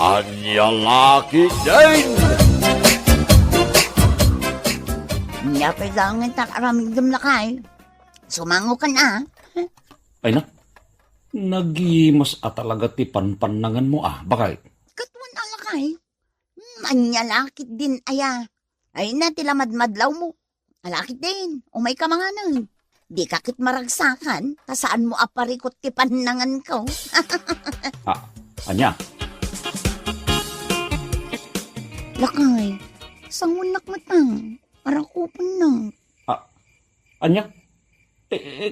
Anya laki din! Nya pa lang ang takaramigdam na kay. Sumango ka na. Ay na, nagimas talaga ti panpanangan mo bakit? Katuan ala kay. Anya lakit din aya. Ay na tilamadmadlaw mo. Alakit din. Umay ka mga nang. Di kakit maragsakan. Tasaan mo aparikot ti panangan ko. Anya? Lakay. Sangunak matang. Arakupon na. Anya?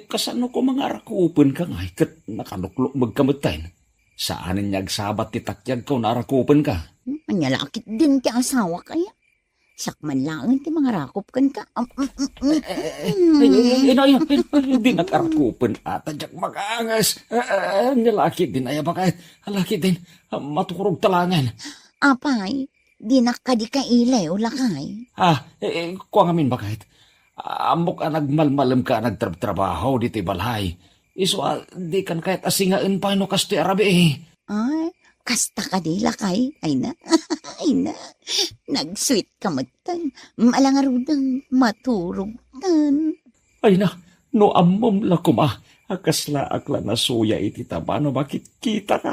Kasano ko mga arakupon ka nga, kat nakaluklok magkamatayin. Saanin niya agsabat ti takyag ko na arakupon ka? Anya lakit din ti asawa kaya. Sakman lang ti mga rakop kan ka. Hindi nakarakupon ata diyak mag-aangas. Nilaki din ay bakit? Halaki din, matukurog talangan. Apay, di nakadi ka ilay o lakay. Kuha ngamin bakit? Amok nagmalmalam ka nagtrabaho di ti balhay. Iso di kan kahit asingain pa no kasto arabi Ay, kasta ka di lakay. Ay na, ay na. Nag-sweet ka matang. Malangarudang maturugtan. Ay na, no amom lakuma. Akasla akla na suya iti tabano bakit kita ka?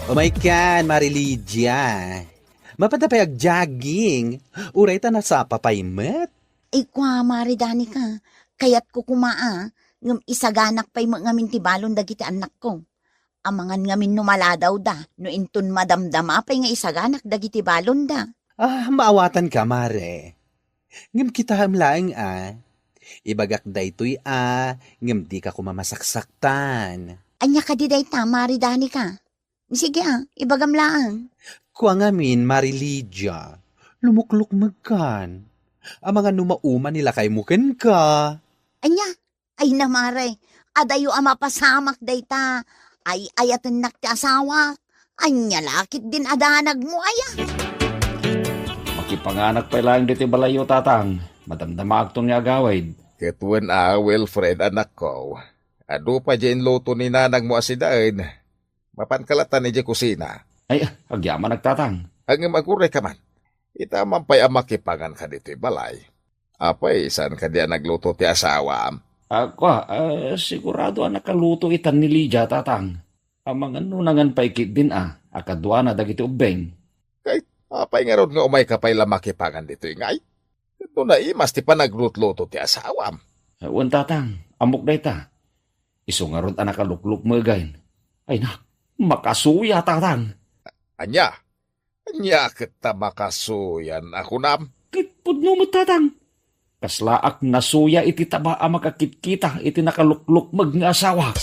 Oh my God, Marilidia. Mapadapayag jogging. Uray ta na sa papaymet. Ay kwa maridani ka. Kayat ko kumaa. Ngam isaganak pa'y ngamin ti balon dagiti anak ko. Amangan ngamin numala daw da. No intun madamdama pa'y nga isaganak dagiti balon da. Maawatan ka, Mare. Ngam kita hamlaang Ibagak da ito'y ngam di ka kumamasaksaktan. Anya ka di day ta, maridani ka. Sige ibagam laang. Kuha ngamin, Marilidia. Lumukluk magkan. Ang mga numauma nila kay muken ka. Anya, ay namare. Adayo ama pasamak day ta. Ay ayatan nakti asawa. Anya lakit din adanag mo aya. Makipanganak pa lang dito balayo tatang. Madamdama agtong niya agawid. Ketuan Wilfred anak ko. Ado pa dyan loto ni nanang mo asidain. Mapankalatan ni dyan kusina. Ay, agyaman nagtatang. Ang maguray ka man. Itaman pa'y amakipangan ka dito balay. Apay, saan ka diyan nagluto ti asawa? Sigurado nakaluto itan ni Lydia tatang. Amang nunangan pa ikit din akadwa na dagiti ubeng. Kay, apay nga ron nga umay ka pa'y lamakipangan dito ingay. Ito na imas ti pa nagluto ti asawa. Wan tatang, amok day ta. Iso nga ron nakalukluk mo gain. Ay na, makasuya tatang. Anya kita makasuyan ako nam. Kitpud no mo tatang. Kaslaak nasuya iti taba makakit-kita iti nakalukluk nga asawa.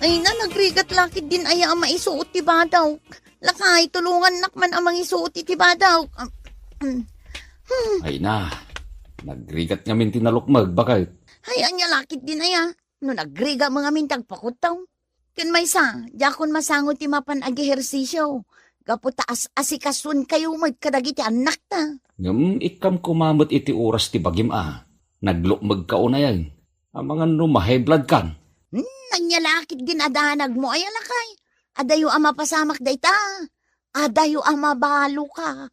Ay na, nagrigat lakit din aya ang maisuot ti badaw. Lakay, tulungan nakman ang mangisuot ti badaw. Ay na, nagrigat nga min tinalukmag bakit? Ay, anya lakit din aya. No nagriga mga mintag pakutaw. Ken maysa, jakon masangot ti mapan ag-ehersisyo. Gaputaas asikasun kayo magkadagiti anak ta. Ngam ikam kumamot iti oras ti bagim Naglukmag ka una yan. Ang mga high blood kan. Nanyalakit din adanag mo ay alakay. Adayo ama pasamak dayta. Adayo ama balo ka.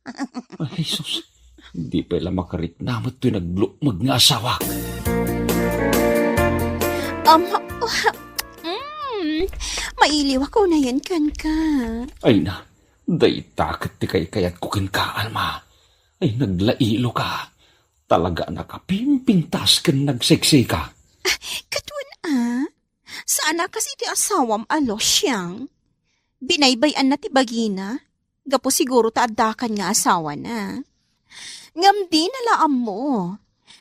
Ay sus, hindi pala makaritnamot ito naglukmag nga asawa. Mailiw ako na yan kan ka. Ay na, day takot ti kayat kukin ka, Alma. Ay naglailo ka. Talaga nakapimpintas kan nagseksi ka. Katun Sana kasi ti asawam alo siyang. Binaybayan na ti bagina. Gapo siguro taadakan nga asawa na. Ngam di nalaam mo.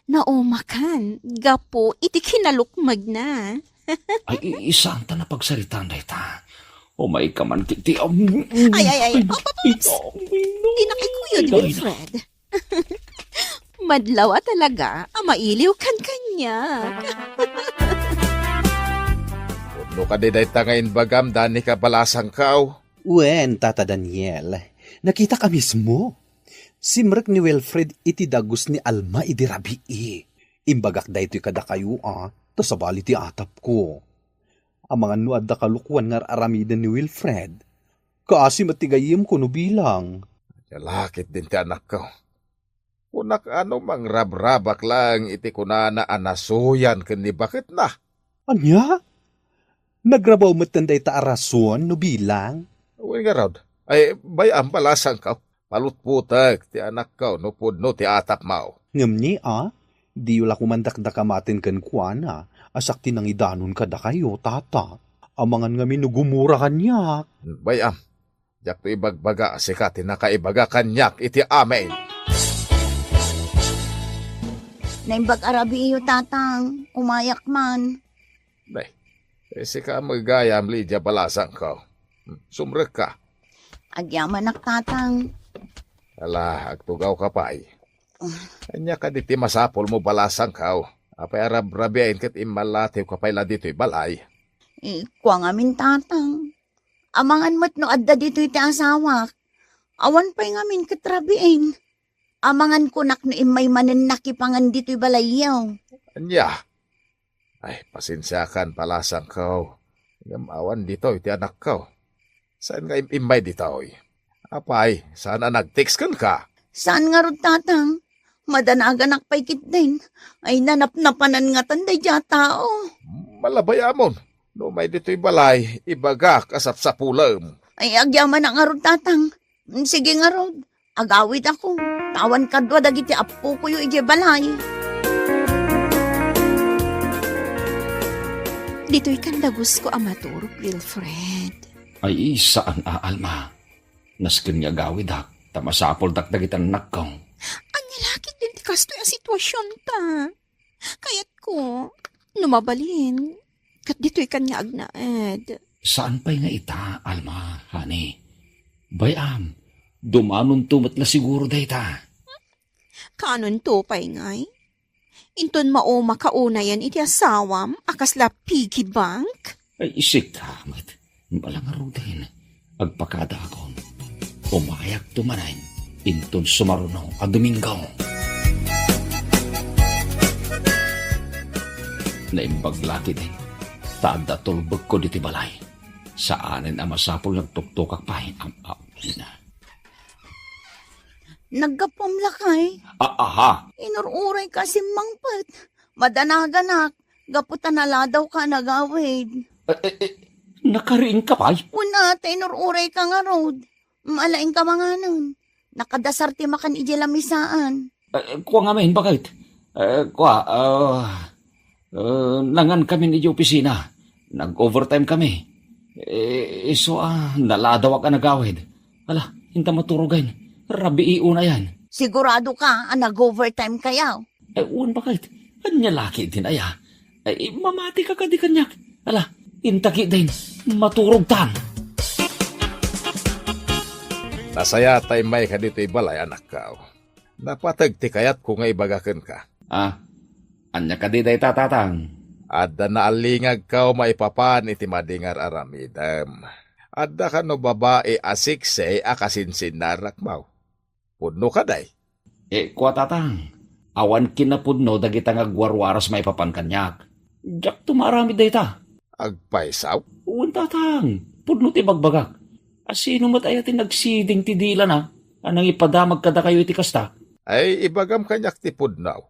Naumakan. Gapo iti kinalukmag na. Ay, isang ta na pagsaritan na ita. O may kaman kiti. Ay. Papaps. Inakikuyo di Wilfred. Madlaw talaga. Mailiw kan kanya. No ka di day tangayin bagam, dani ka balasang kao. Wen, Tata Daniel, nakita ka mismo. Simrek ni Wilfred iti dagus ni Alma idi rabii. Imbagak da ito'y kada kayo tas sabali ti atap ko. Ang mga nuad da kalukwan nga aramidan ni Wilfred. Kaasi matigayim ko no bilang. Lakit din ti anak ko. Kunak ano mang rabrabak lang iti kunana anasuyan ken ni bakit na. Anya? Nagrabaw matanday ta arason no bilang? Uy nga rod. Ay bayam palasang ka. Palutputek ti anak ko no pudno ti atap mao. Ngam ni di wala kumandakdakamatin kan kuana, asak tinangidanon kada kayo, tata. Amangan nga minugumura kanyak. Bayam. Jak to ibagbaga sikat tinakaibaga kanyak iti amen. Naimbag arabi iyo, tatang. Umayak man. Day. Sika magayam Lydia palasang ko. Sumrek ka. Agyaman nak, tatang. Ala, agtugaw ka pa ay. Anya ka diti masapol mo balasang kao. Apay arab-rabiain kat imalatiw ka pala dito'y balay. Kwa nga min, tatang. Amangan mo't no adda dito iti asawak. Awan pa'y nga min katrabiin. Amangan kunak no imay manen nakipangan dito'y balayaw. Anya? Ay, pasensyakan palasang kao. Ngamawan dito iti anak ko. Saan nga imay dito? Apay, sana nag-text ka? Saan nga rod, tatang? Madanagan pa'y kit din. Ay nanap-napanan nga tanday dya tao. Malabayamon. No may dito'y balay, ibagak asap sa pulam. Ay agyaman nga rod, tatang. Sige nga rod. Agawid ako. Tawan kadwa dagiti apo ko yung ije balay. Dito'y kandagus ko amaturog, Wilfred. Ay, saan Alma? Naskin nga gawid tamasapol dakdagitan nakong. Anya lakit din ti kastoy a sitwasyon ta. Kayat ko, lumabalin. Kat dito'y kanya agnaed. Saan pa'y nga ita, Alma, honey? Bayam, dumanon tumatla siguro da ita. Kanon to pa'y ngay? Inton mao makaunayan iti asawam, akasla piggy bank? Ay, isik kamat. Balang arudahin. Agpakada akong. Umayak tumanayin. Inton sumarunaw a Domingo. Naimbaglaki din. Tada tulbog ko diti balay. Saanin ang masapol nagtuktukak pa. Naggapam lakay. Aha! Inururay ka si mangpat. Madanaganak. Gaputan nala daw ka nagawid. Nakariin ka pa? Una, inururay ka nga rod. Malaing ka mga nun. Nakadasar ti makan ije lamisaan. Kuha nga mahin, bakit? Nangan kami ni opisina. Nag-overtime kami. Naladaw ka nagawid. Ala, hinta maturugan. Rabi na yan. Sigurado ka, nag-overtime kayaw. Bakit? Kanya laki din, aya. Mamati ka di kanyak. Ala, intaki din. Maturog tan. Nasaya tay may ka dito'y balay anak ka. Napatagti kayat kung nga ibagakan ka. Anya ka di day tatatang. Adda na alingag ka maipapan iti madingar aramidam. Adda ka no babae asikse akasinsin narakmaw. Pudno ka day. Kuha tatang. Awan kinapudno dagita nga gwarwaras maipapan kanyak. Jak tumarami day ta. Agpaisaw? Uwan tatang. Pudno ti bagbagak. Asino mo't ayatin nagsiding ti dila na. Anang ipadamag kada kayo iti kasta. Ay ibagam kanyak ti pudnaw.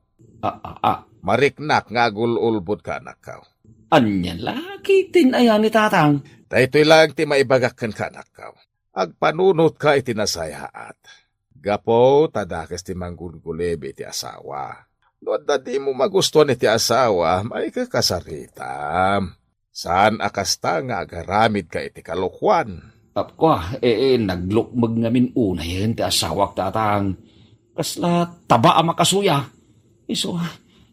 Mariknak nga gululbod ka anak ka. Anya laki tin ayan ni tatang. Dahito'y lang ti maibagakan ka anak ka. Agpanunot ka iti nasayaat. Gapo tadakas ti manggulgulebe ti asawa. No da di mo magustuhan iti asawa, may kakasaritam. Saan akasta nga agaramid ka iti kalukwan? Naglukmag ngamin una yan ti asawak tatang. Kasla taba ang makasuya.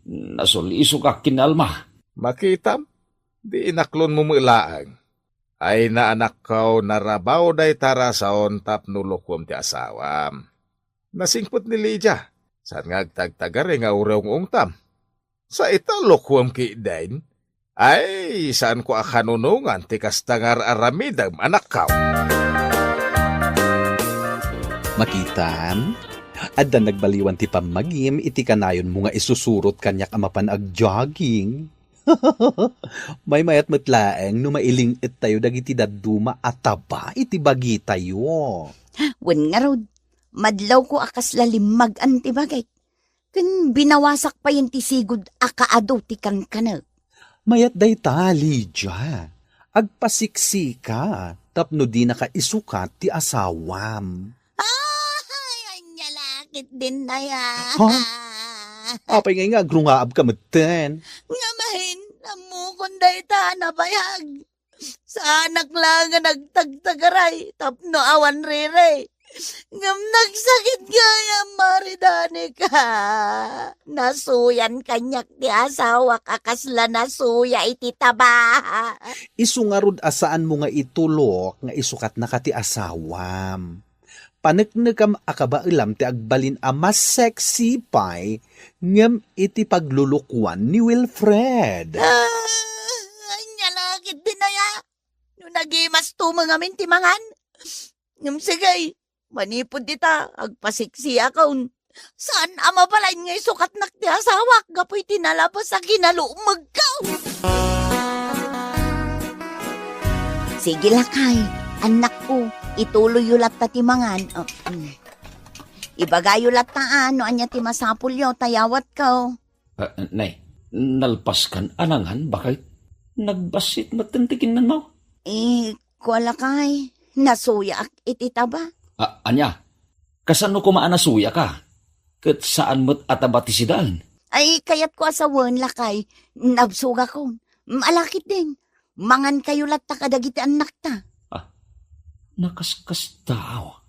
Nasuliso ka kinalma. Makitam, di inaklon mo mulaang. Ay na anak ko narabaw day tarasaon tapnulukom ti asawam. Nasingpot ni Lydia. Saan nga agtagtagare nga ureong ungtam? Sa italokwam ki dain? Ay, saan ko akanunungan ti kastangar aramidam anak ka? Makitam, Adda nagbaliwan ti pamagim, iti kanayon mo nga isusurot kanyak amapan ag jogging. May mayat matlaeng no mailing it tayo dagiti daduma ataba iti bagi tayo. Wen nga rod, madlaw ko akas lalimag antibagay. Kun binawasak pa yung tisigod akaado ti kankana. Mayat day ta, Lydia. Agpasiksika, tapno di nakaisukat ti asawam. Ay, anya lakit din na ya. Ha? Apay nga agrungaab ka maten. Nga mahin, amukon day ta nabayag. Sa anak lang nga nagtagtagaray, tapno awan rire. Ngam nagsakit gaya maridani ka. Nasuyan kanyak ti asawa kakasla nasuya iti taba. Isungarod asaan mo nga itulok nga isukat na ka ti asawam. Paneknekam akabailam ti agbalin a mas sexy pay ngam iti paglulukuan ni Wilfred. Anya lakit din na ya. Nung nagimas tumangamin ti mangan. Ngam sigay. Manipod dita, agpasiksi akaun. Saan ama balay ngay sukat nak ti asawak, gapoy tinalabas sa kinalumag ka. Sige lakay, anak ko, ituloy yulat ta timangan. Ibagay yulat ta ano, anya ti masapulyo, tayawat ka. Nay, nalpas kan anangan, bakit? Nagbasit matantikin nan mo? Kuwa lakay, nasuya ak ititaba. Anya, kasano ko maanasuya ka? Kat saan mo't ataba ti sidaan? Ay, kayat ko asawan lakay, nabsuga ko. Malakit din. Mangan kayo latta kadagiti anak ta. Nakaskas tao.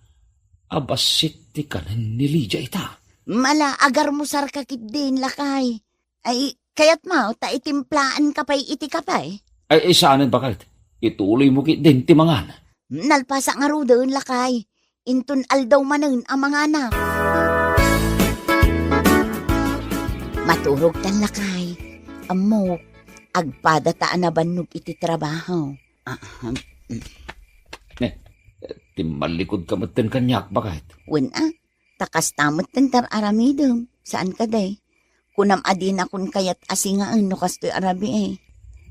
Abasit ti kanan ni Lydia ita. Mala, agar mo sarkakit din lakay. Ay, kayat mo, ta itimplaan ka pa'y iti ka pa'y. Ay, saanin bakit? Ituloy mo kit din ti mangan. Nalpasa nga ro doon lakay. Intun aldaw manen ang mga anak. Maturog tan lakay. Amok, agpadataan na banog iti trabaho. Timalikod ka maten kanyak, bakit? Wala, takas tamot tentar aramidom. Saan ka day? Kunam adin akon kayat asingaan no kastoy arabi eh.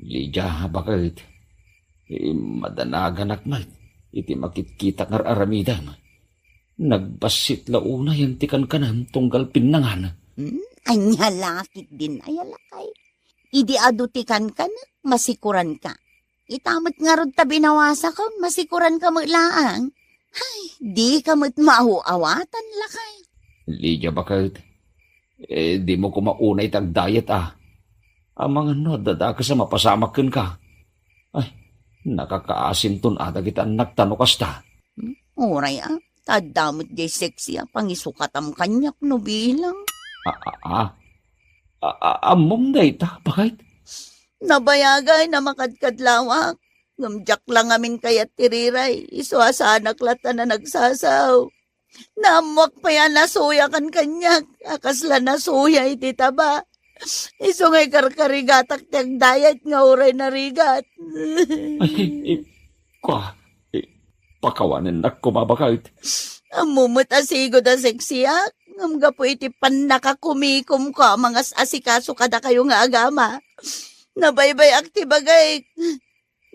Lydia, bakit? Madanagan akmat. Iti makitkita ngar aramidan. Nagbasit launa yan tikan kanan tunggal pinangan. Anya lakit din ayalakay. Idi adutikan ka na, masikuran ka. Itamot nga rod ta binawasa ka, masikuran ka maglaang. Ay, di ka mo't mahuawatan lakay. Lydia, bakit? Di mo ko maunay tag-diet Ang mga dada ka sa mapasamakin ka. Ay, nakakaasim ton kita nagtano kasta. Oray tadamot jay sexy pangisukatam kanyak no bilang. Amom na ita, bakit? Nabayagay na makadkadlawak. Ngamjak lang amin kayat tiriray. Iso sa anak lata na nagsasaw. Namwak pa yan nasuya kan kanyak. Akasla nasuya iti taba. Iso ngay karkarigatak tiyang dayat nga uray na rigat. Pakawanin na kumabakait. Amumot asigo da seksiyak. Ngamga po iti pan nakakumikom ka mga asikaso kada kayo nga agama. Nabaybay aktibagay.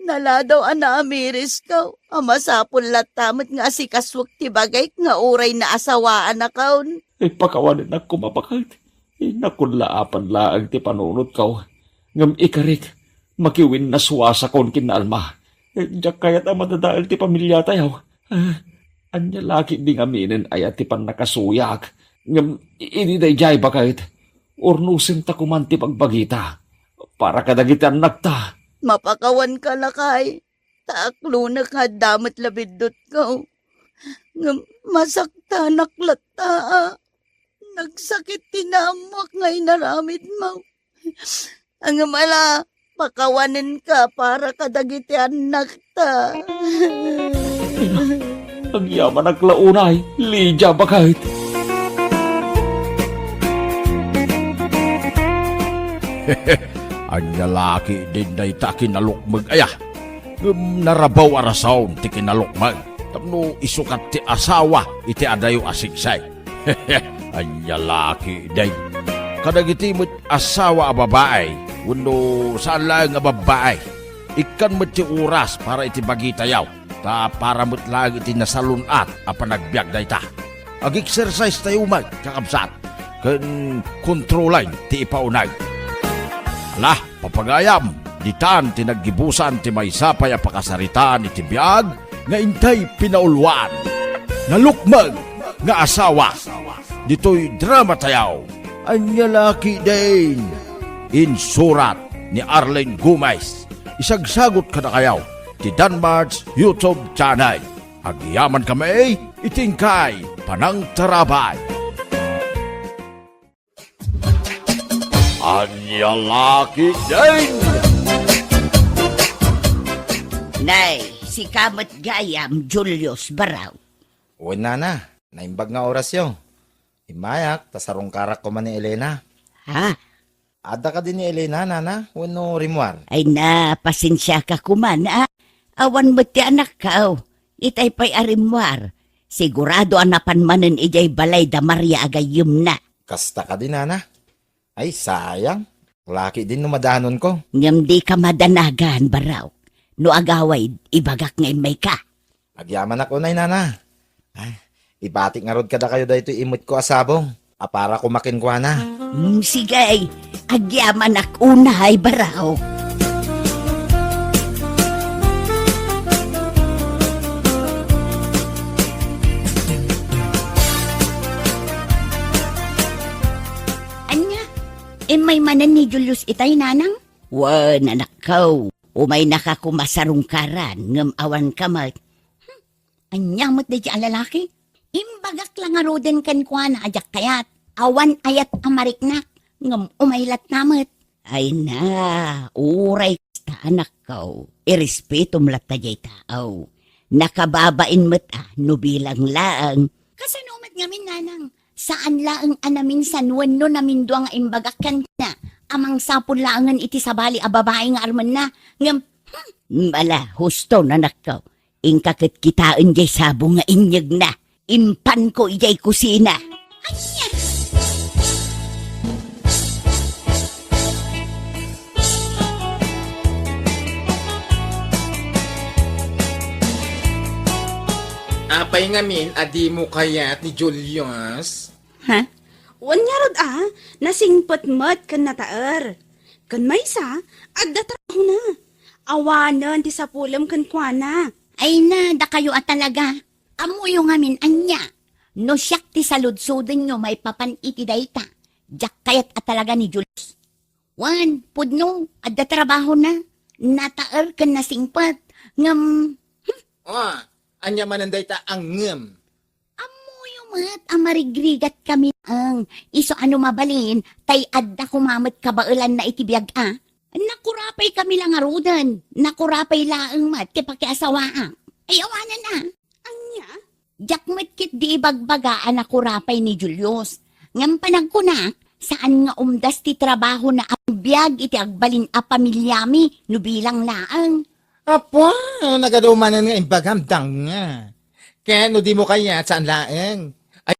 Naladaw ana amiris ka. Amasapon latamot nga asikaswak tibagay nga uray na asawaan na kaon. Pakawanin na kumabakait. Nakunlaapan laang ti panunod ka. Ngam ikarik, makiwin na suwasa kon kinalma. Diyak kaya't ang madadaal ti pamilya tayo. Anya laki ding aminin ay at ti pan nakasuyak. Ngam iniday jay bakit. Urnusin ta kumanti pagbagita. Para kadagitan nagta. Mapakawan ka lakay. Taaklo na ka damat labidot ka. Ngam masakta naklata. Nagsakit tinamak ngay naramid mo. Ang mala, pakawanin ka para kadagiti anak ta. Ang yaman naglaunay, Lydia bakit? Ang lalaki din na ita kinalukmag aya. Narabaw arasaon ti kinalukmag. Tapno isukat ti asawa iti adayo asiksay. Anya laki day. Kadagiti mo't asawa a babae, wano saan lang nga babae. Ikan mo't ti oras para iti bagitayaw, ta para mo't lang iti nasalunat a panagbiag day ta. Ag-exercise tayo mag, kakabsat, kan kontrolan ti ipaunay. Ala, papagayam, ditan tinaggibusan ti may sapay a pakasaritaan iti biag, nga intay pinaulwan. Nalukmag nga asawa, dito'y drama tayaw. Anya laki din. Insurat ni Arlene Gomez. Isagsagot ka na kayaw ti Danmar's YouTube channel. Agyaman kami, itingkay, panang tarabay. Anya laki din. Nay, si Kamat Gayam Julius Baraw. Uy, nana. Naimbag nga oras yo. Imayak, tasarong karak ko man ni Elena. Ha? Ada ka din ni Elena, nana. Wano rimwar. Ay na, pasensya ka kuman, ah. Awan mo ti anak ka, oh. Itay pa'y arimwar. Sigurado anapan manen ijay balay da Maria agayum na. Kasta ka din, nana. Ay, sayang. Laki din numadanon ko. Ngam di ka madanagan, Baraw. No agaway, ibagak ngayon may ka. Agyaman ako na, nana. Ay, ibatik nga rod kada kayo dahito imot ko asabong. Para kumakin ko na. Sige, agyaman ak unay, Baraw. Anya, may manan ni Julius itay nanang? Wan, anak ko. Umay nakakumasarungkaran, ngam awan kamay. Anya mo't di lalaki? Imbagak lang nga roden kan kwa na ajak kayat. Awan ayat amariknak. Ngam umaylat namit. Ay na, uray ta anak ko. Irespeto mlat ta jay tao. Nakababain mo't nubilang laang. Kasanumat ngamin nanang. Saan laang anamin sanwan no namin duang imbagak kan na. Amang sapon laangan iti sabali a babae nga arman na. Ngam, bala, husto na anak ko. Ingkakit kitaan jay sabong nga inyag na. Impan ko ijay kusina. Anya! Apay ngamin, adi mo kayat ni Julius? Ha? Wanya rod nasingpot mat kan nataer. Kan maysa, agdatraho na. Awanan ti sapulam kan kuana. Ay na, da kayo talaga. Amuyo ngamin anya. No siyak ti saludsuden nyo may papan iti dayta. Jak kayat talaga ni Julius. Wan, pudno, adda trabaho na. Nataer kan nasingpat. Ngam, Anya mananday ta ang ngem. amuyo mat, amarigrigat kami ang. Iso ano mabalin, tay adda kumamat kabailan na itibiyag Nakurapay kami lang arudan. Nakurapay laang mat, kipakiasawaang. Ay awanan na. Anya? Jakmet kit di ibagbagaan ako rapay ni Julius. Ngam panagkunak, saan nga umdas ti trabaho na ang biyag iti agbalin a pamilyami no bilang laang. Apo, nagadumanan nga imbagam nga. Kaya no di mo kayat saan laeng. Ay,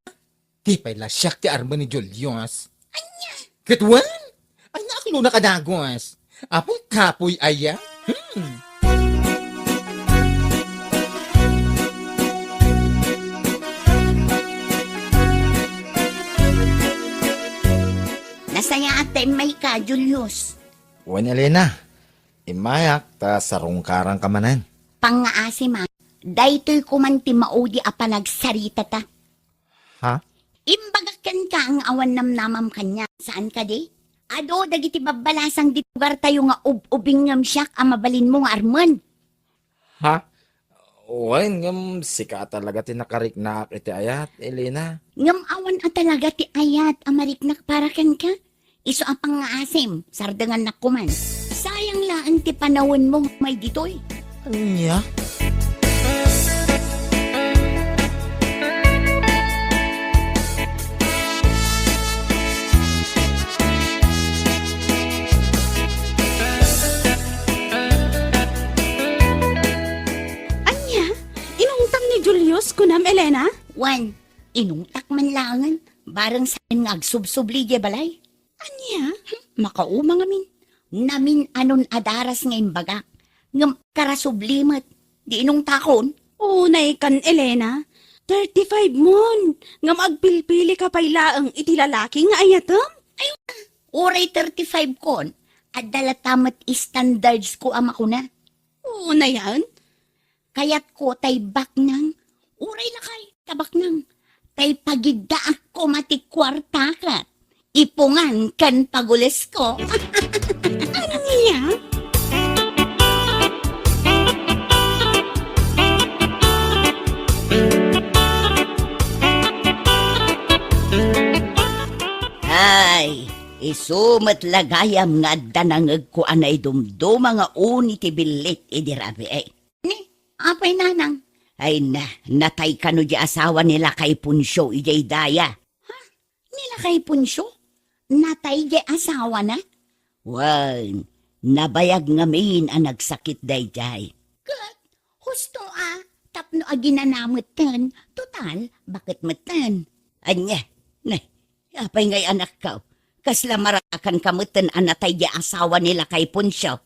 di pa'y lasyak ti arma ni Julius. Anya? Kitwan? Ay, nakino nakadagwas. Apoy kapoy aya? Nasaya ate may ka, Julius. Uwan, Elena. Imayak, tasarong karang kamanan. Pangaasi ma, daytoy kumanti maudi a panagsarita ta. Ha? Imbagakan ka ang awan namnamam kanya. Saan ka di? Ado, dagiti babalasang ditugar tayo nga ubing ngam siyak ang mabalin mo nga arman. Ha? Uwan, ngam sika talaga tinakariknak iti ayat, Elena. Ngam awan a talaga ti ayat amariknak para kan ka. Iso ang pangaasim, sardangan na kuman. Sayang laan ti panawon mo may ditoy. Anya? Anya? Inungtang ni Julius kunam Elena? Wan, inungtak manlangan. Barang sa nga agsubsubli di balay. Anya? Makauma nga min. Namin anon adaras nga imbaga. Ngam karasublimat. Di inong takon. Unay kan, Elena. 35 mon. Nga magpilpili ka pa'y laang iti lalaki nga ayatam. Uray 35 kon. At dalatamat standards ko ama ko na. Una yan. Kayat ko tay bak nang. Uray lakay, tabak nang. Tay pagiddaak ko matikwarta ka. Ipungan kan pagules ko. Anya? Ay, isumat lagayam nga danangag ko anay dumduma nga uni ti bilit idirabi ay. Ni, apay nanang? Ay na, natay ka no di asawa nila kay Punsyo ijay daya. Ha? Nila kay Punsyo? Natay di asawa na? Wan, nabayag ngamin ang nagsakit dayjay. Kat, husto tapno aginanamot tan. Total, bakit matan? Anya, nay, apay ngay anak ka. Kasla marakan kamutan ang natay di asawa nila kay Punsyo.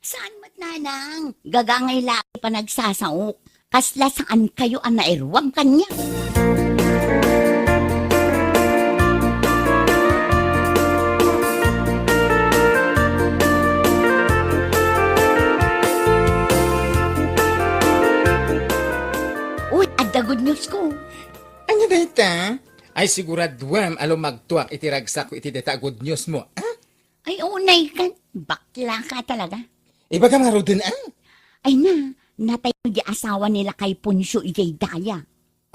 Saan mat nanang? Gagangay laki pa nagsasaok. Kasla saan kayo ang nairwang kanya? Uy, adda good news ko. Anya dayta? Ay siguraduam alo magtuak iti ragsak ko iti data good news mo. Ah? Ay, unay ka. Bakla ka talaga. Iba ka marudin Ay na, natay mo di asawa nila kay Punsyo ijay daya.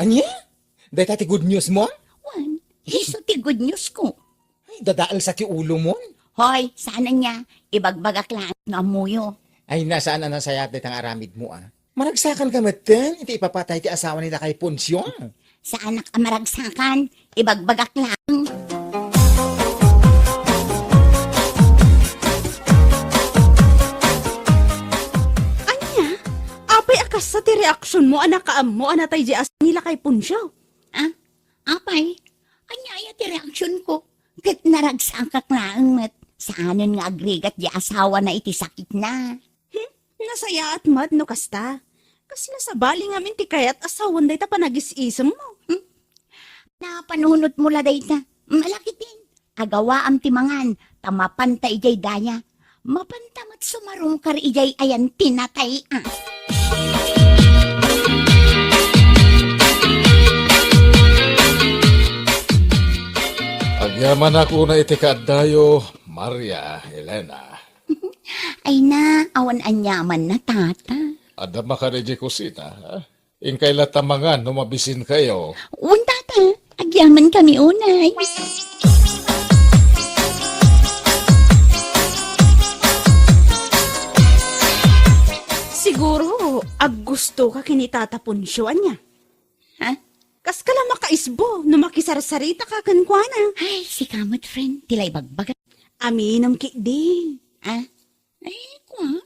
Anya? Data ti good news mo? Wan, iso ti good news ko. Ay, dadaal sa ti ulo mo. Hoy, sana niya, ibagbagak lang na amuyo. Ay, nasaan na nasayat ang aramid mo Maragsakan ka matan, iti ipapatay ti asawa nila kay Punsyo. Sa anak amaragsakan, ibagbagak lang. Anya? Apay akas sa ti reaksyon mo, anak kaam mo, anatay di as nila kay Punsyo. Ah, apay, anyaya ti reaksyon ko. Kat naragsakak lang mat. Saanan nga agrigat di asawa na iti sakit na. Nasaya at mad no kasta. Kasi nasabali ngamin ti kayat asawan day ta panagis-isem mo. Napanunot mo la dayta. Malaki din. Agawa am timangan, tamapanta ijay daya. Mapantamat sumarong kar ijay ayan tinatay. Agyaman ako na iti kaadayo, Maria Elena. Ay na, awan anyaman na tata. Adama ka na di kusina, ha? Ingkay latamangan, numabisin kayo. Un tata, agyaman kami unay. Siguro, ag gusto ka kinitata Punsyo niya. Ha? Kas ka lang makaisbo, no makisarsarita ka kankwana. Ay, si kamot friend, tilay bagbaga. Aminam ki di. Ah? Ay, kwa?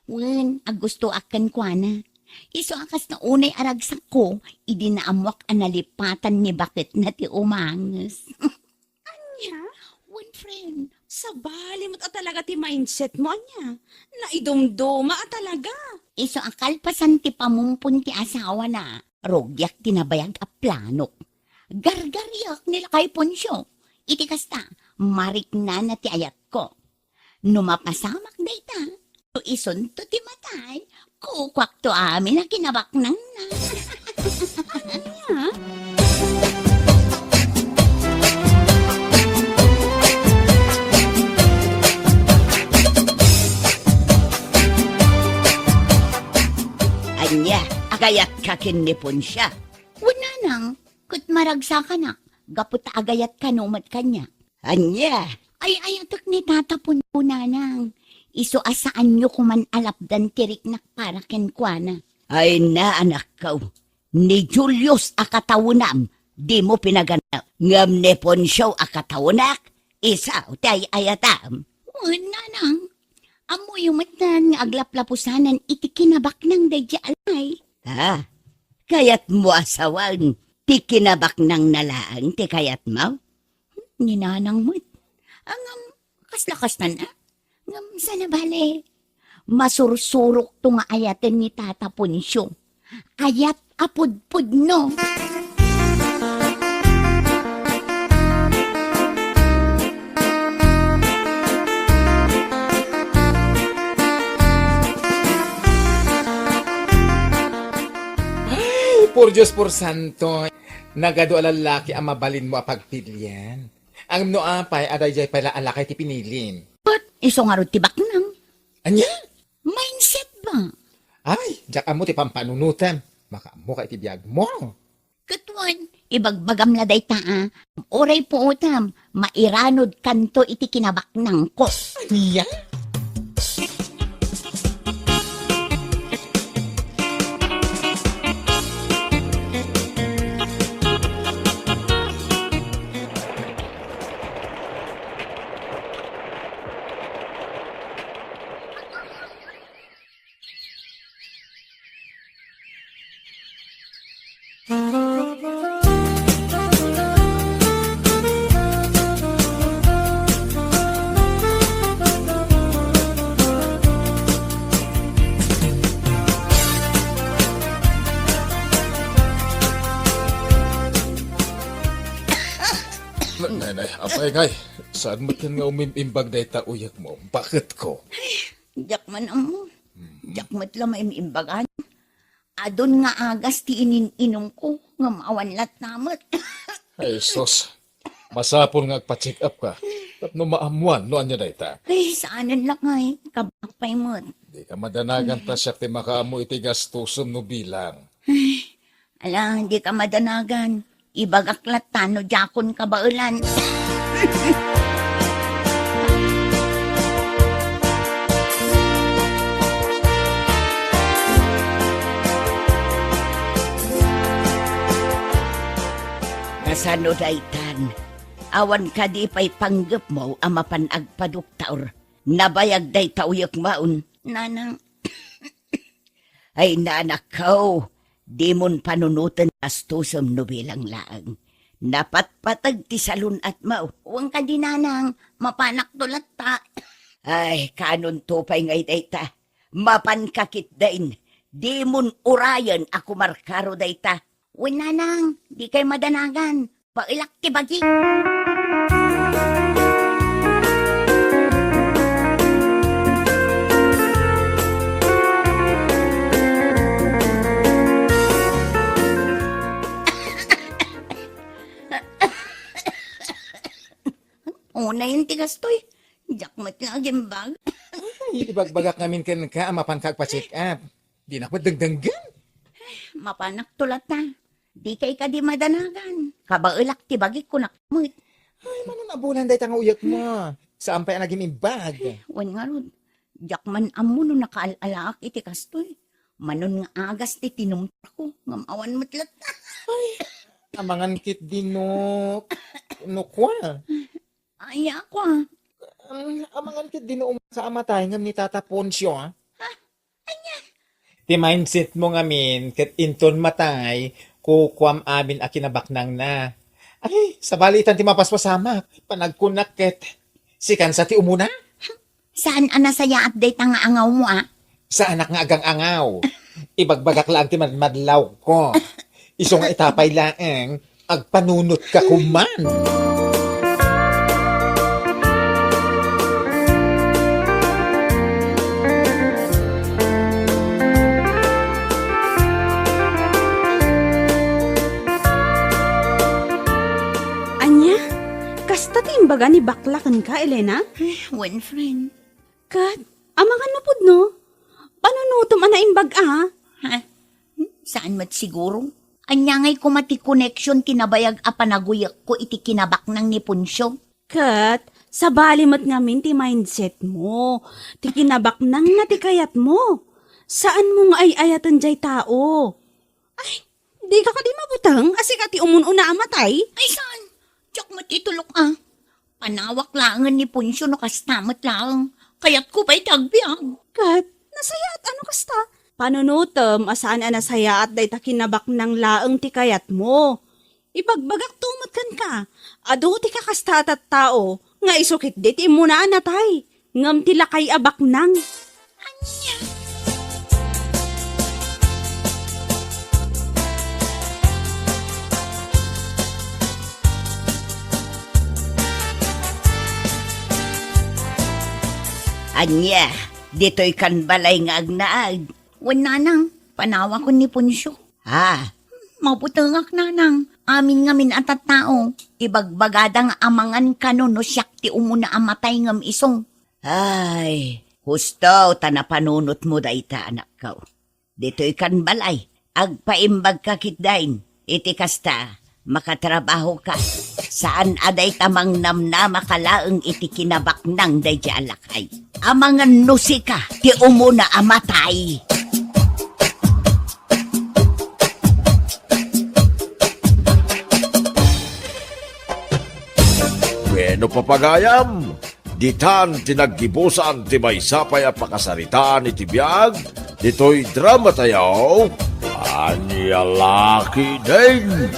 Wen, ag gusto akan kwa na. Iso akas na unay aragsak ko, idinaamwak ang nalipatan ni bakit na ti umangas. Anya? Wen, friend. Sabali mo't talaga ti mindset mo niya. Naidumduma talaga. Iso akal pasan ti pamumpun ti asawa na. Rogyak tinabayag a plano. Gargaryak nila kay Punsyo. Iti kasta, marik na ti ayat ko. Numapasamak dayta. To ison to ti matay. Kukwak to amin na kinabak nang na. Anya, agayat ka kinipon siya. Wala nang, kut maragsa ka na. Gapot agayat ka numat kanya. Anya, ay ayatok ni tatapon po nanang. Iso asaan nyo kuman alapdan tirik na para kenkwana. Ay na anak ko, ni Julius akatawunam, di mo pinaganap. Ngam ni Punsyo akatawunak, isa tay ayatam. Wala nang, amoy umatan nga aglaplapusanan iti kinabak ng dadya alay. Ha? Kaya't mo asawan, Ti kinabak ng nalaang ti kayat mo. Ninanang mo't. Ang kaslakas na na. Sana bale. Masursurok to nga ayaten ni Tata Punsyo. Ayat apudpud no. Por Diyos por Santo, nagado alalaki ang mabalin mo a pagpilian. Ang noapay aday jay pala alakay ti pinilin. Iso nga ro tibak nang. Anya? Mindset ba? Ay, jak mo ti pampanunutan. Maka mo kay ti biyag mo. Katuan, ibagbagam na day taa. Oray po utam, mairanod kanto iti kinabak nang ko. Anya? Nanay, apay kay. Saan mo yan nga umimbag na itauyag mo? Bakit ko? Jak man amo. Jak mo't lang maimimbagan. Adon nga agas ti inin-inom ko. Nga maawan lat namot. Ay, sos. Masapon nga agpa-check up ka. At no maamuan, no anya na ita. Ay, saanan lang ay. Kabakpay mo't. Di ka madanagan ta siya ti makaamu iti gastusom no bilang. Ala, hindi ka madanagan. Ibagaklat tano jakon kabaulan. Kasano daytan, awan ka di pa'y panggap mo ang mapanagpaduktaor. Nabayag day tauyok maun. Nanang, ay nanak ko. Di mon panunutan astusom no bilang laang. Napatpatag ti salun at mau. Huwag ka dinanang, mapanak tulat ta. Ay, kanon tupay ngay dayta. Mapankakit dain. Di mon urayan ako markaro dayta. Uy nanang, di kay madanagan. Pailak ti bagi. Una yung tigas to'y. Jakmat na agimbag. Ay, ibagbagak namin kan ka mapan kagpa-check up. Di na ko dagdanggan. Mapanak tulat na. Di kay ka di madanagan. Kabailak ti bagi ko nakmut. Ay, manunabunan day tanga uyak mo. Saan pa naging imbag? Wan nga ron. Jakman amo no nakaalalaak iti kastoy. Manon nga agas ti tinumpra ko. Ngamawan matlat na. Amangan kit dino. No kwa. Ay ako ah. Amangan kit dino sa amatay ngam ni Tata Ponsyo ha. Ti mindset mo ngamin ket inton matay kukwam amin a kinabaknang na. Ay, sa balitan ti mapaspasama. Panagkunak ket. Sikan sa ti umuna. Saan anasaya update ang angaw mo ah? Sa anak nga agang angaw. Ibagbagak lang ti madlaw ko. Iso nga itapay laeng agpanunot ka kuman. Anya, kasta ti imbaga ni baklakan ka, Elena? One friend. Kat, amangan na pud no? Panunutom ana imbag ah? Ha? Saan mat siguro? Anyangay ko mati connection kinabayag a panaguyak ko iti kinabak ng ni Punsyo. Kat, sa balimat ngamin ti mindset mo. Ti kinabak nang nga ti kayat mo. Saan mo nga ay ayatan jay tao? Ay, di ka di mabutang, asik ati umun-una amatay. Ay saan? Tsak matitulok ah. Panawak langan ni Punsyo no kastamat lang. Kayat ko ba'y tagbiang? Kat, nasaya at ano kasta? Panunutom, asaan nasaya at day ta kinabak ng laeng ti kayat mo. Ibagbagak tumot kan ka. Ado ti kakastatat tao, nga isukit di ti imunaan natay. Ngam tila kay abak nang. Anya, dito'y kan balay nga agnaag. Wan nanang, panawa ko ni Punsyo. Ha, maputungak nanang. Amin ngamin at tao. Ibagbagadang amangan kanon no siyak ti umuna amatay ngam isong. Ay, husto tanapanunot mo dayta anak ko. Dito'y kan balay. Agpaimbag ka kitdain. Iti kasta, makatrabaho ka. Saan aday tamang namna makalaeng iti kinabaknang day di alakay. Amangan nusi ka, ti umuna amatay. Bueno papagayam, ditan tinaggibusan ti may sapay a pakasaritaan iti biyag, dito'y drama tayo, Anyalaki din.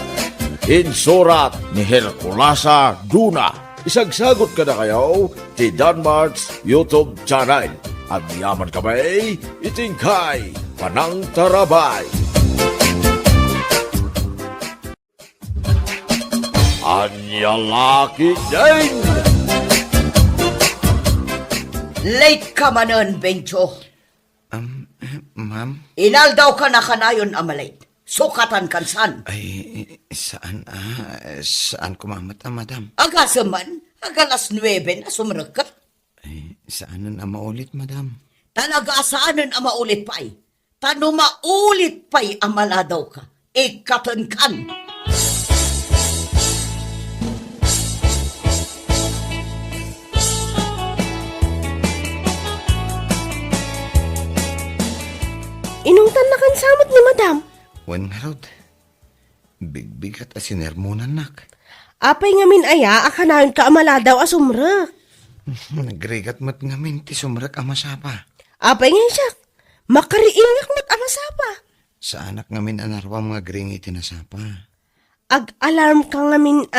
Insurat ni Herculasa Duna. Isagsagot ka na kayo ti Danmarks YouTube channel. At yaman kami, itingkay, panang tarabay. Anyalaki din. Late ka manon, Bencho. Ma'am? Inaldaw ka na kanayon amalay. Sukatan kan san. Ay, saan, saan kumamat, madam? Agasaman, agalas 9 na sumrakat. Ay, saan na maulit, madam? Talaga saanan ang maulit pa'y. Tano maulit pa'y amala daw ka. Ikatan kan. Inungtan na kan samot ni madam. Wan nga rod. Bigbigat as sinermonan nak. Apay ngamin aya, akanayon ka amala daw asumra. Nagregat mat ngamin ti sumrak amasapa. Apay ngayon siya, makariingak mat amasapa. Sa anak ngamin anarwa mga gringi tinasapa. Ag-alarm ka ngamin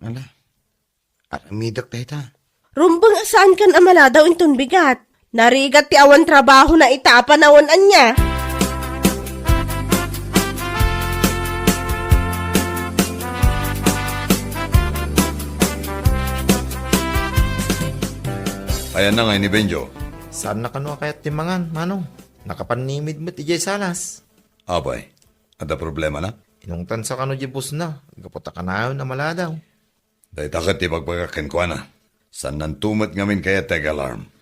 Ala, aramidak tayo ta. Rumbang saan kan amala daw inton bigat. Narigat ti awan trabaho na itapanawan anya. Ayan na nga ni Benjo. Saan na kano kayat timangan, manong? Nakapanimid mo ti jay salas. Abay, ada problema na? Inungtan sa kano jibus na. Gaputa ka na na maladaw. Dahil takot ibagpagakin ko na. San nantumot ngamin kaya tag-alarm.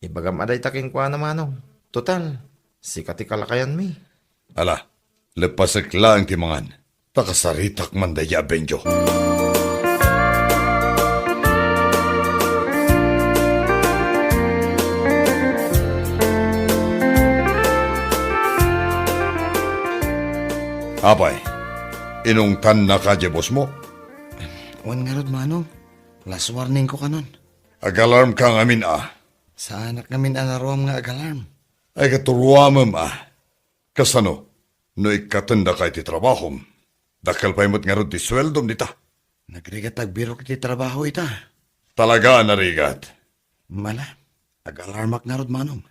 Ibagam aday taking kwa na manong. Total, sikat ikalakayan mi. Ala, lepasak lang timangan. Takasaritak man daya Benjo. Abay, inungtan na ka jebos mo. Wan nga rod, manong. Last warning ko kanon. Ag-alarm ka ngamin Sa anak ngamin anaruam nga ag-alarm. Ay katuruamam Kasano, no ikatanda ka iti trabahom. Dakal pa imot nga ron ti sweldom nita. Nagrigat agbiro kiti trabaho ita. Talaga narigat. Mala, ag-alarmak nga rod, manong.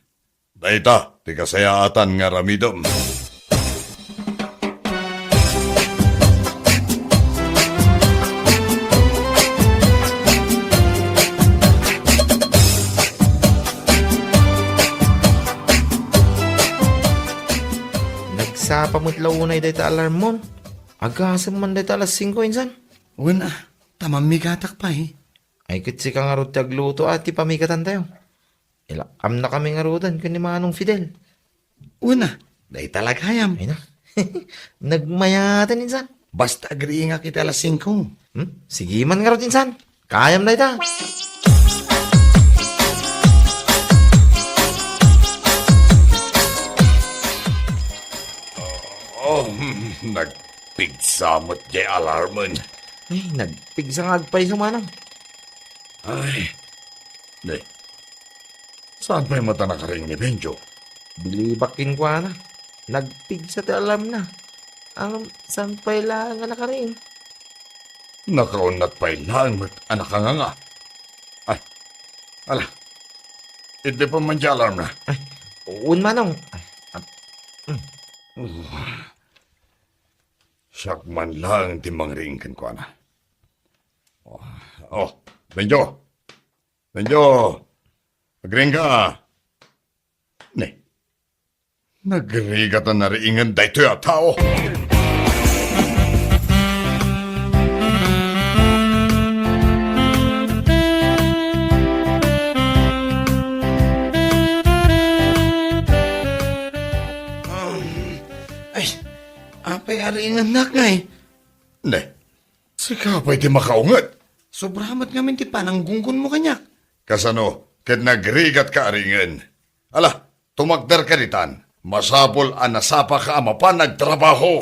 Dayta, ti kasayaatan nga ramidom. Sa pamutlaw unay dayta alarm mo. Agasam man dayta alas 5 insan. Wan tamamigatak pa Ay kitsi ka nga rod tagluto at ti pamigatan tayo. Ilakam na kami nga rodan kani manong Fidel. Una, day talaghayam. Ay na. Nagmayatan insan. Basta agree nga kita alas 5. Sige man nga rod insan. Kayam na ita. Oh, nagpigsamot jay alarmon. Ay, nagpigsa nga agpay sa manang. Ay, day. Saan pa yung mata nakaring ni Benjo? Bilibakin ko na. Nagpigsa ti alam na. Sampay lang nga nakaring. Nakaunat pa'y lang mat anak ka nga. Ay, ala. Hindi pa man di alarm na. Un manong. Siyak man lang timang ringkan ko na. Oh, Benjo. Benjo. Agring ka. Ne. Nagrigatan na ringan dahito ya tao. Ay, apay aringan nak nga eh. Ne. Sika pa'y di makaungat. Sobramat nga ti pananggunggun mo kanyak. Kasano, ket nagrigat ka aringan. Ala, tumagdar ka ditan. Masapol ang nasapa ka ama pa nagtrabaho.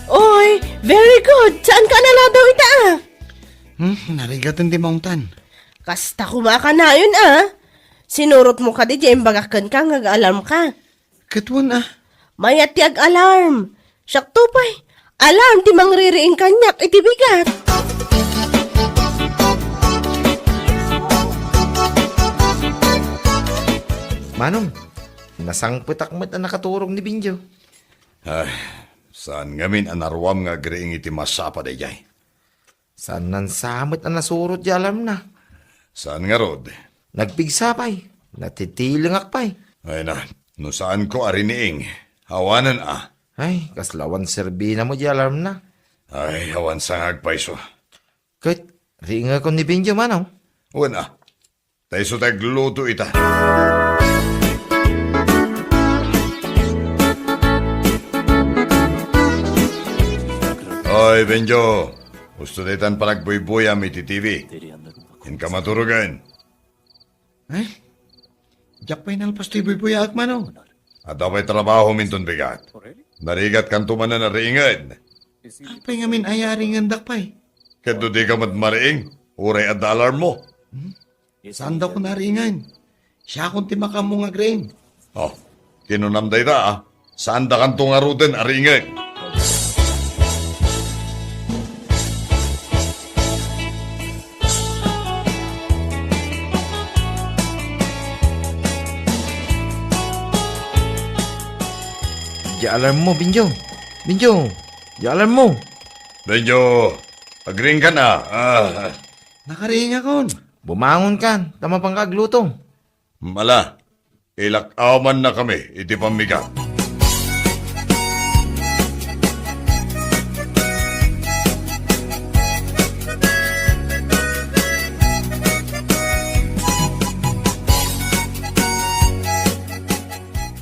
Oy, very good. Saan ka naladaw ita ah? Narigatan ti maungtan. Kasta kumaka na yun ah. Sinurot mo ka di dyan bagakan ka nga alarm ka. Katwan ah. Mayat ti alarm. Siyak tupay. Alarm ti mangririing kanyak iti bigat. Manong, nasangputak mo't ang nakaturong ni Binjo. Ay, saan ngamin anarwam nga agriing iti masapa da jay? Saan nan samot ang nasurot di alam na. Saan nga rod? Nagpigsapay. Natitilingak pay. Ay na, no saan ko ariniing? Hawanan ah. Ay, kaslawan serbina mo di alarm na. Ay, hawan sangag paiso. Kahit ringa ko ni Binjo manong. Una, tayo so tagluto ita. Oy, Benjo. Gusto daytan panagbuy-buyam iti TV. Yan ka maturugan. Ay, jak pa'y nalpas ti buyaak manong. At apay trabaho minton bigat. Narigat kan tumanan na ringad. Apay nga min ayaring andak pa'y. Kado di ka matmariing. Uray at alarm mo. Saan daw ko naringan? Siya akong timaka mo nga grain. Oh, kinunamday ta ah. Saan da kan tungaruden aringad? Di alarm mo, Binjo. Binjo, di alarm mo. Benjo, agring ka na. Ah, Nakaringa kon. Bumangon kan, tama pang kaglutong. mala, ilakaman na kami, iti pamigat.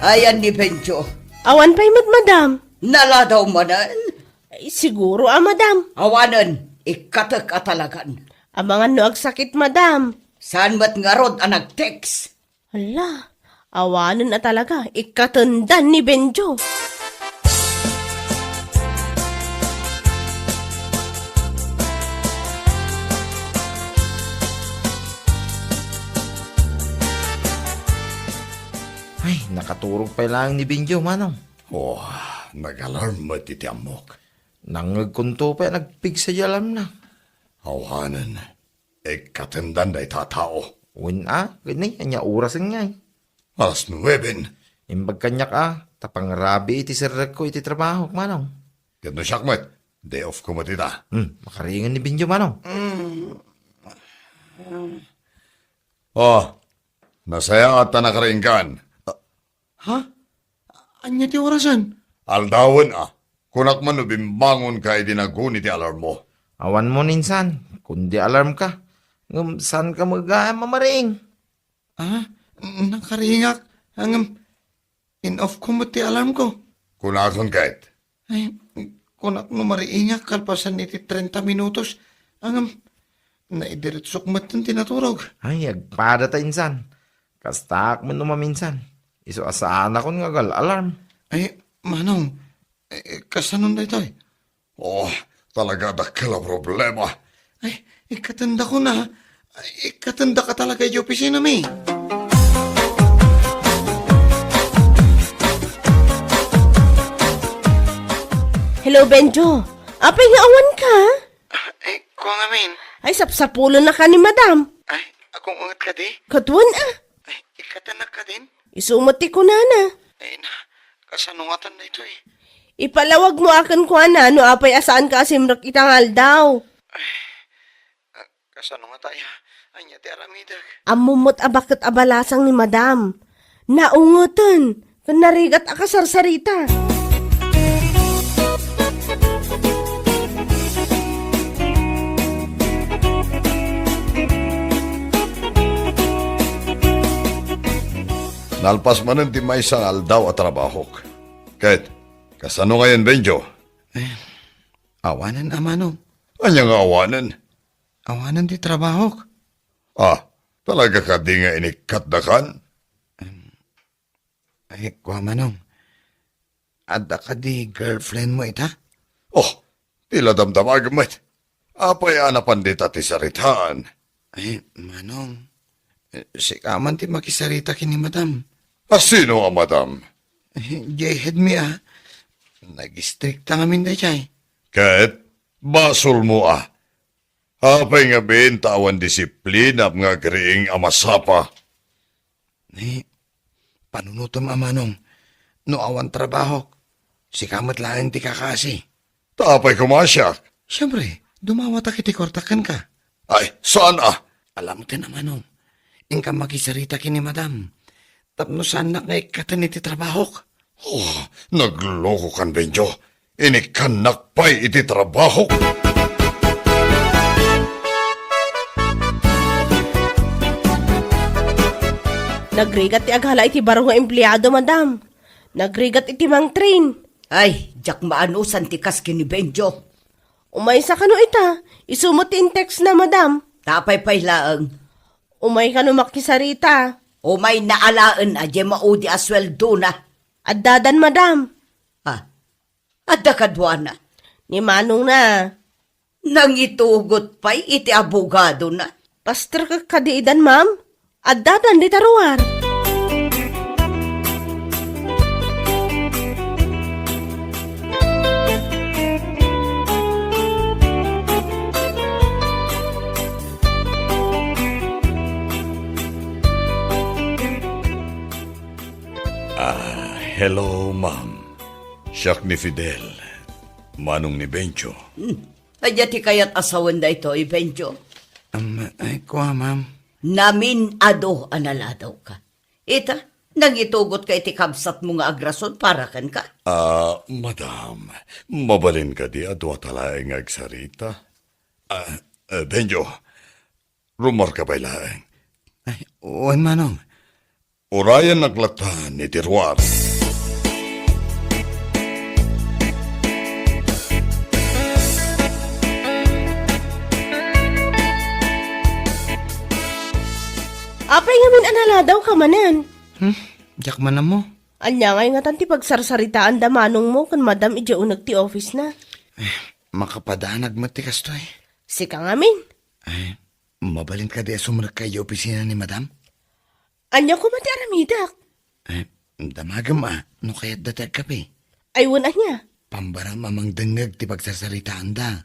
Ayan ni Benjo. Awan pa'y madam. Nala daw manan. Ay, siguro madam. Awanan, ikatak atalagan. Abangan no agsakit madam. Saan mat nga rod ang nag-text? Hala, awanan na talaga. Ikatundan ni Benjo. Ay, nakaturog pa lang ni Binjo, manong. Oh, nag-alarm mo iti amok. Nangagkunto pa, nagpigsa di alam na. Hawanan, katendan day tatao. Una, gani, anya orasan nga eh. Alas 9. Imbag kanyak tapang rabi iti sirrek ko iti trabaho, manong. Kano siyakmat, day off ko matita. Makaringan ni Binjo, manong. Oh, nasaya at nakaringkan. Ha? Anya ti orasan? Aldawan kunak man bimbangon ka idinagun iti alarm mo. Awan mo ninsan, kundi alarm ka. Ngam, saan ka mamaring? Nakaringak. Ang in-off ko mo ti alarm ko. Kunakon kahit. Ay, kunak no mariingak kalpasan iti 30 minutos. Ang naidiritsok mat ng tinaturog. Ay, agpada ta insan. Kastak mo numaminsan. Iso asaan ako nga gal alarm. Ay, manong, Kasanon da ito Oh, talaga dakila problema. Ay, ikatanda ko na. Ay, ikatanda ka talaga yung opisina mi. Hello, Benjo. Apay nga awan ka? Ay, ko nga min. Ay, sapsapulo na ka ni madam. Ay, akong ungat ka di. Katuan Ay, ikatanak ka din. Isumati ko na. Ay na, kasanungatan na ito Ipalawag mo akin ko no apay asaan ka asimrak itangal daw. Kasanungat tayo. Anya ti aramidag. Amumot abakit abalasang ni madam. Naungutan. Kung narigat akasarsarita. Nalpas manan ti may isang aldaw at trabahok. Kahit, kasano ngayon, Benjo? Awanan amano. Anya nga awanan? Awanan di trabaho. Ah, talaga ka di nga inikatdakan? Ay, kwa manong. Ada ka di girlfriend mo ita? Oh, tila damdamag met. Apay anapan di ti saritaan. Ay, manong. Si kaman ti makisarita kini madam. Sino ang madam? Jayhead mi Nag-stricta ngamin da jay. Kahit, basol mo Apay nga bin tawan disiplina nga griing amasapa. Panunutom amanong. No awan trabaho. Si kamat lang ti kakasi. Tapay kumasyak. Siyempre, dumawat kiti kortakan ka. Ay, saan Alam mo tin amanong. Ingka makisarita kini madam. Tapno saan na ngay katan iti trabaho. Oh, nagloko kan, Benjo. Inikanak pa'y iti trabaho. Nagrigat ti aghala iti baro nga empleyado, madam. Nagrigat iti mang train. Ay, jak maanusan ti kas kini Benjo. Umay sa kano ita. Isumot ti text na, madam. Tapay pay laang. Umay kano makisarita. O may naalaan adye maudi asweldo na. Addadan, madam. Adda kadwana. Ni Manong na. Nang itugot pa'y iti abogado na. Pastor ka kadiidan, ma'am. Addadan di taruar. Hello, ma'am. Siyak ni Fidel. Manong ni Benjo. Adya ti kayat asawan da ito, Benjo. Ay, kwa ma'am. Namin ado analadaw ka. Ita, nang itugot ka iti kabsat mo nga agrason para kan ka. Madam, mabalin ka di adwa talaeng agsarita. Benjo, rumor ka ba ilaeng? Ay, uwan manong. Urayan naglatan ni Tirwar. Apay ngamin analadaw ka manan. Jak man mo. Anya ngay nga tanti pagsarsaritaan da manong mo kan madam ija unag ti office na. Makapadanag matikas to Sika ngamin. Ay, mabalin ka di sumrag kayo opisina ni madam? Anya ko mati aramidak. Ay, damagam no kaya't datag kape. Aywan anya. Pambaram amang dengeg ti pagsarsaritaan da.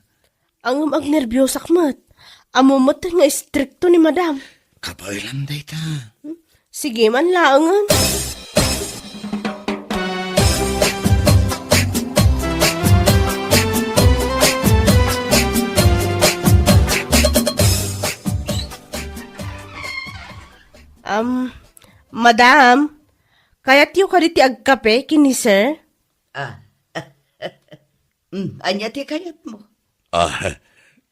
Ang agnerbyos akmat. Amumot nga stricto ni madam. Kapailam day ta. Sige man laangan. Madam, kaya't yung kariti agkape kini sir? Anya ti kayat mo.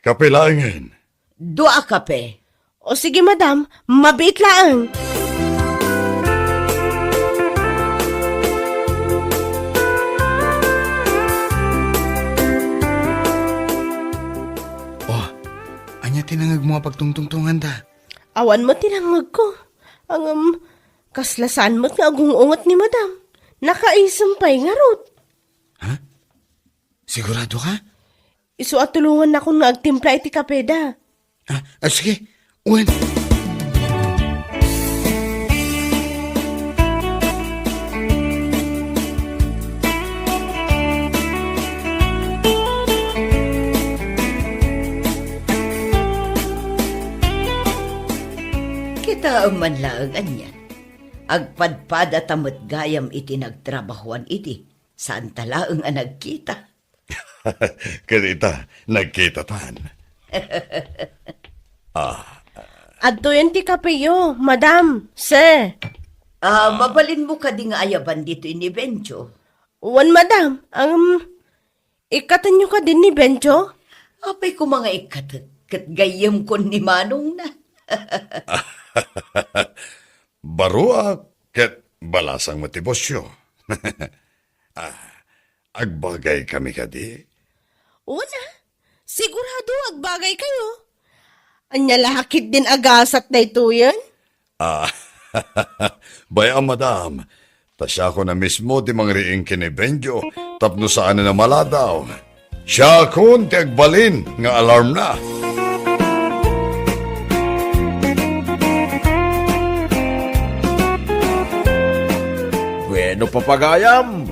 Kapilangan. Dua kape. O sige madam, mabait laang. Anya tinangag mo pagtungtungtungan da. Awan mo tinangag ko. Ang kaslasan mo't nga agungungot ni madam. Nakaisampay nga rot. Ha? Sigurado ka? Isu at tulungan na kung nagtimpla iti kapeda. Sige. Uwan. Kita ang manlaang anyan. Agpadpad at amat gayam iti nagtrabahuan iti. Saan talaang ang nagkita? Kanita, nagkita tan. Adto yan ti kapeyo, madam, sir. Mabalin mo ka di nga ayaban dito ini Bencho. Wan, madam, ikatan nyo ka din ni Bencho? Apay ko mga kat gayam ko ni Manong na. Barua ket balasang matibosyo. Agbagay kami kadi. Una, sigurado agbagay kayo. Anya lahakit din agasat na ito yan? Bayang madam, tasya ko na mismo di mangriing kinibenjo, tapno saan na maladaw. Siya kun ti agbalin nga alarm na. Bueno papagayam,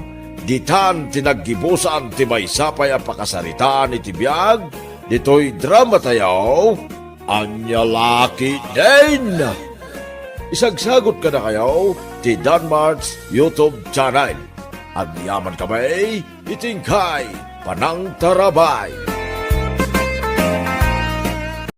ditan tinaggibusan ti may sapay a pakasaritaan iti biyag, dito'y drama tayaw, anya laki din. Isagsagot ka na kayo ti Danmarks YouTube channel. Ang yaman kamay, itingkay, panang tarabay.